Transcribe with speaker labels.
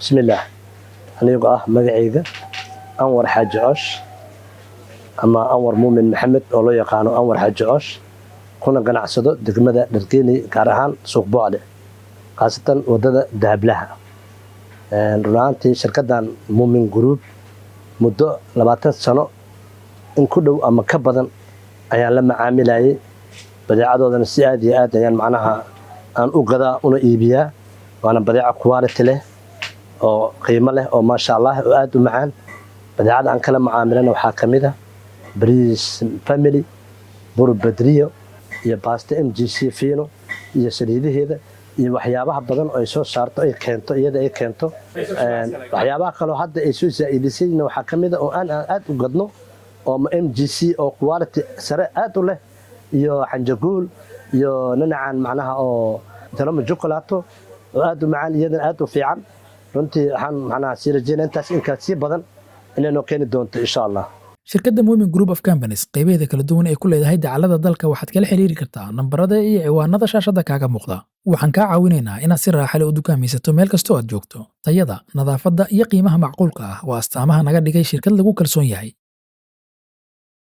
Speaker 1: بسم الله. أنا مقعيقة أنور حاج عوش أما أنور مؤمن محمد أولو يقانو أنور حاج عوش كنا قناعسدو دقمدا درقيني كارهان سوق بوعلي خاصة ودada دهب لها رنانتي شركة مؤمن جروب مدة 20 سنة إن كله أما كبدن أيان لما عاملاي بدأ si aad iyo aad ayaan macnaha aan u gadaa una iibiyaa waana badeeco quality leh oo qiimo leh oo maasha Allah oo aad u macaan badeecada aan kala macaamilana waxaa kamid ah bariis family bur badriyo iyo pasta MGC fino iyo saliidaheeda iyo waxyaabaha badan oo ay soo saarto ay keento iyada ay keento waxyaabaha kale oo hadda ay soo saaidisayna waxaa kamid ah oo aan aad u gadno oo MGC oo quality sare aad u leh iyo xanjaguul iyo nanacan macnaha oo talama chocolate oo aad u macaan iyadan aad u fiican runtii waxaan macnaha si rajeynaa intaas in ka sii badan inaynu keeni doonto insha Allah.
Speaker 2: shirkadda Moomin Group of Companies qaybaheeda kala duwan ee ku leedahay dacallada dalka waxaad kala xiriiri kartaa nambarada iyo ciwaanada shaashada kaaga muuqda. waxaan kaa caawinaynaa inaad si raaxo leh u dukaamaysato meel kasta oo aad joogto. tayada, nadaafadda iyo qiimaha macquulka ah waa astaamaha naga dhigay shirkad lagu kalsoon yahay.